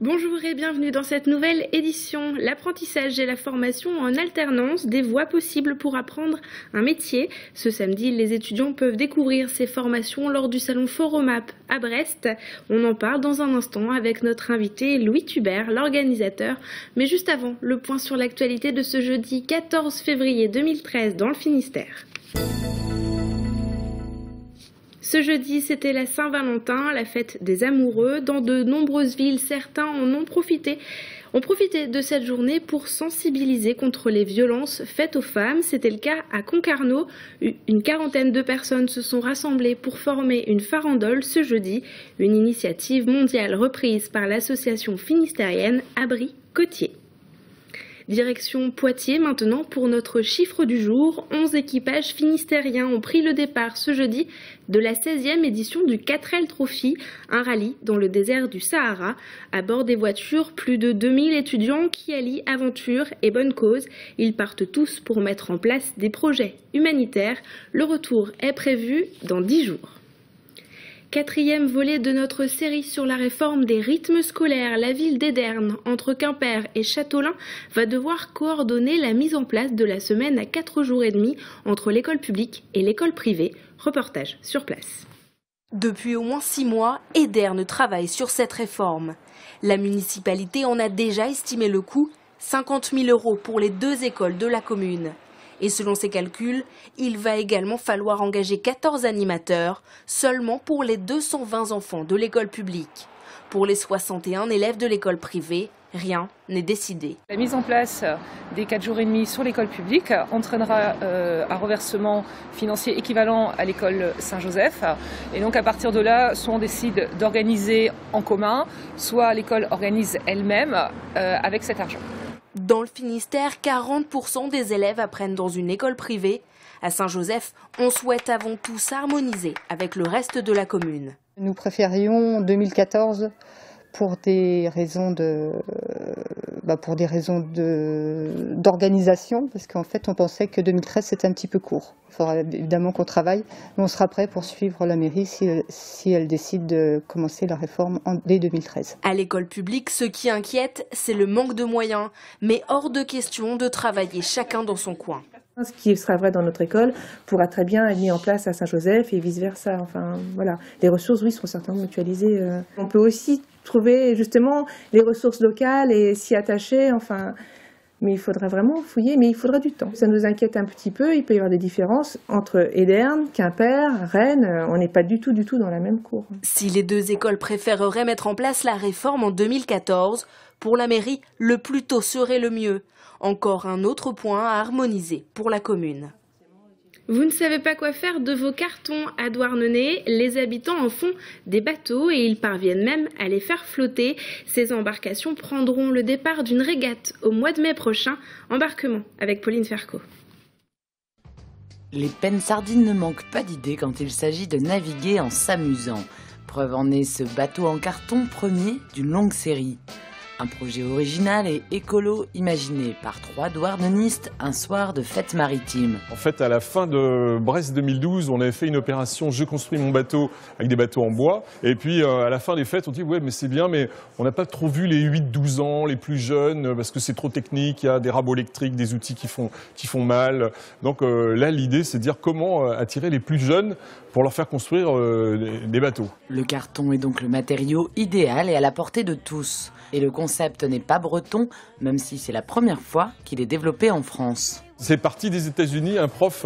Bonjour et bienvenue dans cette nouvelle édition. L'apprentissage et la formation en alternance, des voies possibles pour apprendre un métier. Ce samedi, les étudiants peuvent découvrir ces formations lors du salon Foromap à Brest. On en parle dans un instant avec notre invité Louis Thubert, l'organisateur. Mais juste avant, le point sur l'actualité de ce jeudi 14 février 2013 dans le Finistère. Ce jeudi, c'était la Saint-Valentin, la fête des amoureux. Dans de nombreuses villes, certains ont profité de cette journée pour sensibiliser contre les violences faites aux femmes. C'était le cas à Concarneau. Une quarantaine de personnes se sont rassemblées pour former une farandole ce jeudi, une initiative mondiale reprise par l'association finistérienne Abri Côtier. Direction Poitiers maintenant pour notre chiffre du jour. 11 équipages finistériens ont pris le départ ce jeudi de la 16e édition du 4L Trophy, un rallye dans le désert du Sahara. À bord des voitures, plus de 2000 étudiants qui allient aventure et bonne cause. Ils partent tous pour mettre en place des projets humanitaires. Le retour est prévu dans 10 jours. Quatrième volet de notre série sur la réforme des rythmes scolaires, la ville d'Edern, entre Quimper et Châteaulin, va devoir coordonner la mise en place de la semaine à 4 jours et demi entre l'école publique et l'école privée. Reportage sur place. Depuis au moins 6 mois, Edern travaille sur cette réforme. La municipalité en a déjà estimé le coût, 50 000 € pour les 2 écoles de la commune. Et selon ses calculs, il va également falloir engager 14 animateurs, seulement pour les 220 enfants de l'école publique. Pour les 61 élèves de l'école privée, rien n'est décidé. La mise en place des 4 jours et demi sur l'école publique entraînera un reversement financier équivalent à l'école Saint-Joseph. Et donc à partir de là, soit on décide d'organiser en commun, soit l'école organise elle-même avec cet argent. Dans le Finistère, 40% des élèves apprennent dans une école privée. À Saint-Joseph, on souhaite avant tout s'harmoniser avec le reste de la commune. Nous préférions 2014 pour des raisons d'organisation, parce qu'en fait on pensait que 2013 c'était un petit peu court. Il faudra évidemment qu'on travaille, mais on sera prêt pour suivre la mairie si elle décide de commencer la réforme dès 2013. À l'école publique, ce qui inquiète, c'est le manque de moyens, mais hors de question de travailler chacun dans son coin. Ce qui sera vrai dans notre école pourra très bien être mis en place à Saint-Joseph et vice-versa. Enfin, voilà. Les ressources, oui, seront certainement mutualisées. On peut aussi trouver justement les ressources locales et s'y attacher. Enfin, mais il faudra vraiment fouiller, mais il faudra du temps. Ça nous inquiète un petit peu. Il peut y avoir des différences entre Edern, Quimper, Rennes. On n'est pas du tout dans la même cour. Si les 2 écoles préféreraient mettre en place la réforme en 2014, pour la mairie, le plus tôt serait le mieux. Encore un autre point à harmoniser pour la commune. Vous ne savez pas quoi faire de vos cartons à Douarnenez? Les habitants en font des bateaux et ils parviennent même à les faire flotter. Ces embarcations prendront le départ d'une régate au mois de mai prochain. Embarquement avec Pauline Ferco. Les pennes sardines ne manquent pas d'idées quand il s'agit de naviguer en s'amusant. Preuve en est ce bateau en carton premier d'une longue série. Un projet original et écolo imaginé par 3 douarnenistes un soir de fête maritime. En fait, à la fin de Brest 2012, on avait fait une opération « Je construis mon bateau » avec des bateaux en bois. Et puis, à la fin des fêtes, on dit « Ouais, mais c'est bien, mais on n'a pas trop vu les 8-12 ans, les plus jeunes, parce que c'est trop technique, il y a des rabots électriques, des outils qui font mal. » Donc là, l'idée, c'est de dire comment attirer les plus jeunes pour leur faire construire des bateaux. Le carton est donc le matériau idéal et à la portée de tous. Et le concept n'est pas breton, même si c'est la première fois qu'il est développé en France. C'est parti des États-Unis, un prof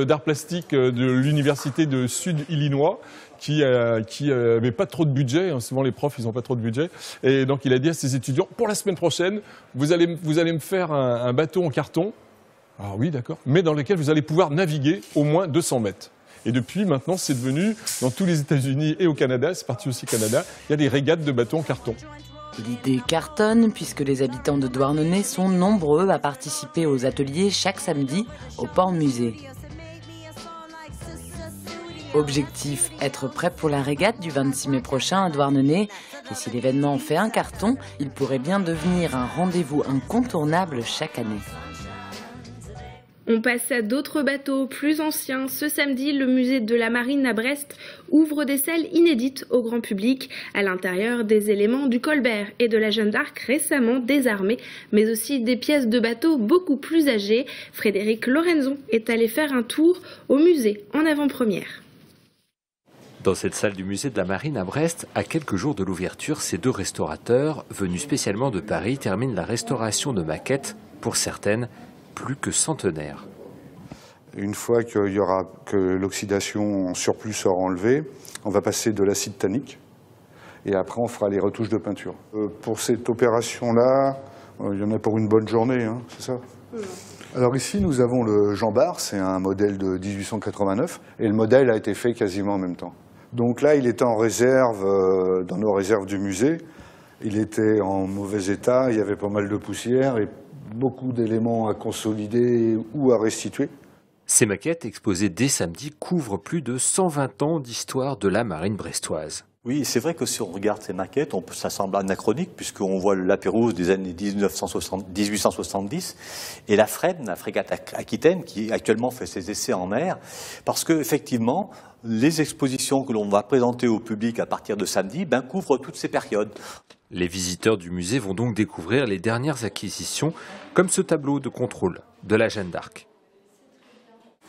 d'art plastique de l'université de Sud-Illinois qui avait pas trop de budget. Souvent les profs, ils n'ont pas trop de budget. Et donc il a dit à ses étudiants, pour la semaine prochaine, vous allez me faire un bateau en carton. Ah oui, d'accord. Mais dans lequel vous allez pouvoir naviguer au moins 200 mètres. Et depuis, maintenant, c'est devenu, dans tous les États-Unis et au Canada, c'est parti aussi au Canada, il y a des régates de bateaux en carton. L'idée cartonne puisque les habitants de Douarnenez sont nombreux à participer aux ateliers chaque samedi au port-musée. Objectif, être prêt pour la régate du 26 mai prochain à Douarnenez. Et si l'événement fait un carton, il pourrait bien devenir un rendez-vous incontournable chaque année. On passe à d'autres bateaux plus anciens. Ce samedi, le musée de la Marine à Brest ouvre des salles inédites au grand public. À l'intérieur, des éléments du Colbert et de la Jeanne d'Arc récemment désarmés, mais aussi des pièces de bateaux beaucoup plus âgées. Frédéric Lorenzon est allé faire un tour au musée en avant-première. Dans cette salle du musée de la Marine à Brest, à quelques jours de l'ouverture, ces deux restaurateurs, venus spécialement de Paris, terminent la restauration de maquettes, pour certaines, plus que centenaire. Une fois que l'oxydation en surplus sera enlevée, on va passer de l'acide tannique et après on fera les retouches de peinture. Pour cette opération-là, il y en a pour une bonne journée, hein, c'est ça ? Alors ici nous avons le Jean Bart, c'est un modèle de 1889 et le modèle a été fait quasiment en même temps. Donc là il était en réserve dans nos réserves du musée, il était en mauvais état, il y avait pas mal de poussière et beaucoup d'éléments à consolider ou à restituer. Ces maquettes, exposées dès samedi, couvrent plus de 120 ans d'histoire de la marine brestoise. Oui, c'est vrai que si on regarde ces maquettes, ça semble anachronique puisqu'on voit le Lapérouse des années 1870 et la Fresne, la frégate Aquitaine, qui actuellement fait ses essais en mer, parce que effectivement, les expositions que l'on va présenter au public à partir de samedi couvrent toutes ces périodes. Les visiteurs du musée vont donc découvrir les dernières acquisitions, comme ce tableau de contrôle de la Jeanne d'Arc.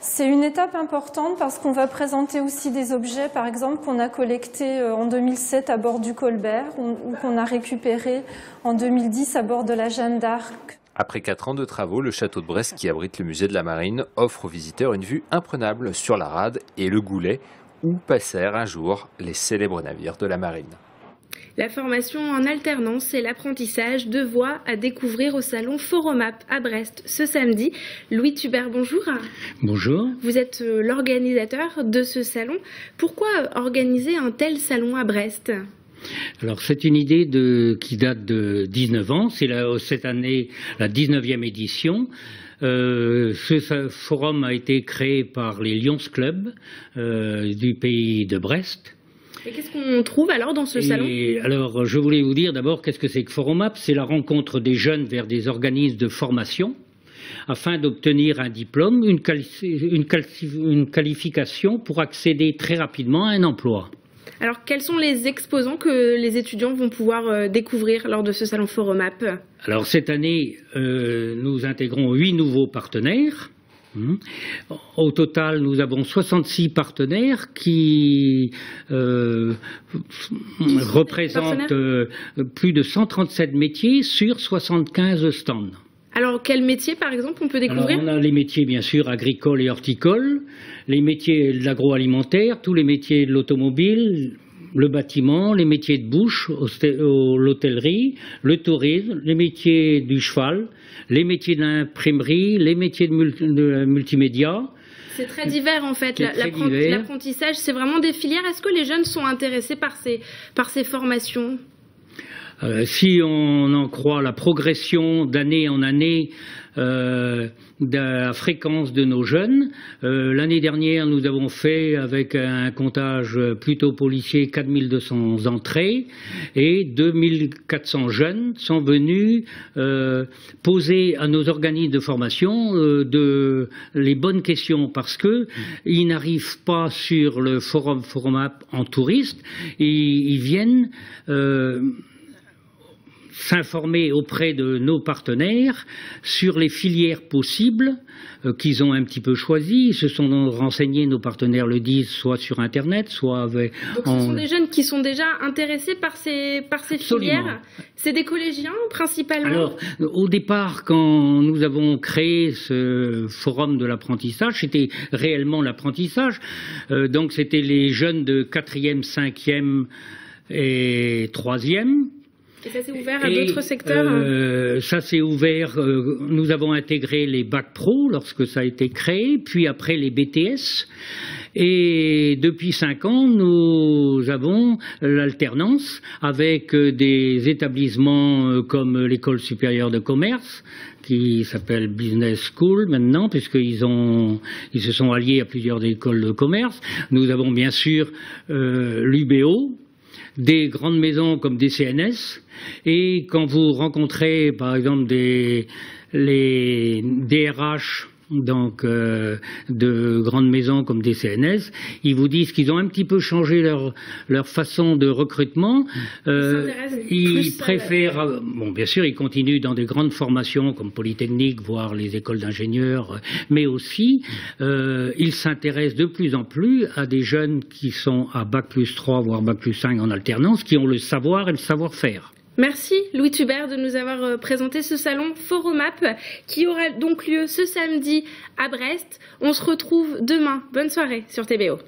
C'est une étape importante parce qu'on va présenter aussi des objets, par exemple, qu'on a collectés en 2007 à bord du Colbert ou qu'on a récupérés en 2010 à bord de la Jeanne d'Arc. Après 4 ans de travaux, le château de Brest, qui abrite le musée de la Marine, offre aux visiteurs une vue imprenable sur la rade et le Goulet, où passèrent un jour les célèbres navires de la Marine. La formation en alternance et l'apprentissage de voix à découvrir au salon Foromap à Brest ce samedi. Louis Thubert, bonjour. Bonjour. Vous êtes l'organisateur de ce salon. Pourquoi organiser un tel salon à Brest ? Alors c'est une idée qui date de 19 ans, c'est cette année la 19e édition. Ce forum a été créé par les Lions Club du pays de Brest. Et qu'est-ce qu'on trouve alors dans ce salon ? Alors, je voulais vous dire d'abord qu'est-ce que c'est que Foromap. C'est la rencontre des jeunes vers des organismes de formation afin d'obtenir un diplôme, une qualification pour accéder très rapidement à un emploi. Alors, quels sont les exposants que les étudiants vont pouvoir découvrir lors de ce salon Foromap ? Alors, cette année, nous intégrons 8 nouveaux partenaires. Au total, nous avons 66 partenaires qui représentent plus de 137 métiers sur 75 stands. Alors, quels métiers, par exemple, on peut découvrir ? Alors, on a les métiers, bien sûr, agricoles et horticoles, les métiers de l'agroalimentaire, tous les métiers de l'automobile, le bâtiment, les métiers de bouche, l'hôtellerie, le tourisme, les métiers du cheval, les métiers de l'imprimerie, les métiers de multimédia. C'est très divers en fait, l'apprentissage, c'est vraiment des filières. Est-ce que les jeunes sont intéressés par ces formations ? Si on en croit la progression d'année en année de la fréquence de nos jeunes, l'année dernière nous avons fait avec un comptage plutôt policier 4200 entrées et 2400 jeunes sont venus poser à nos organismes de formation les bonnes questions parce que ils n'arrivent pas sur le Foromap en touriste, ils viennent s'informer auprès de nos partenaires sur les filières possibles qu'ils ont un petit peu choisies. Ils se sont renseignés, nos partenaires le disent, soit sur Internet, soit avec... Donc ce sont des jeunes qui sont déjà intéressés par ces filières. C'est des collégiens principalement. Alors, au départ, quand nous avons créé ce forum de l'apprentissage, c'était réellement l'apprentissage. Donc c'était les jeunes de 4e, 5e et 3e. Et ça s'est ouvert à d'autres secteurs Ça s'est ouvert, nous avons intégré les bacs pro lorsque ça a été créé, puis après les BTS. Et depuis 5 ans, nous avons l'alternance avec des établissements comme l'École supérieure de commerce, qui s'appelle Business School maintenant, puisqu'ils se sont alliés à plusieurs écoles de commerce. Nous avons bien sûr l'UBO, des grandes maisons comme des CNS, et quand vous rencontrez par exemple les DRH donc de grandes maisons comme des CNS, ils vous disent qu'ils ont un petit peu changé leur façon de recrutement. Ils préfèrent, bon, bien sûr, ils continuent dans des grandes formations comme Polytechnique, voire les écoles d'ingénieurs, mais aussi ils s'intéressent de plus en plus à des jeunes qui sont à Bac+3 voire Bac+5 en alternance, qui ont le savoir et le savoir-faire. Merci Louis Thubert de nous avoir présenté ce salon Foromap qui aura donc lieu ce samedi à Brest. On se retrouve demain. Bonne soirée sur TBO.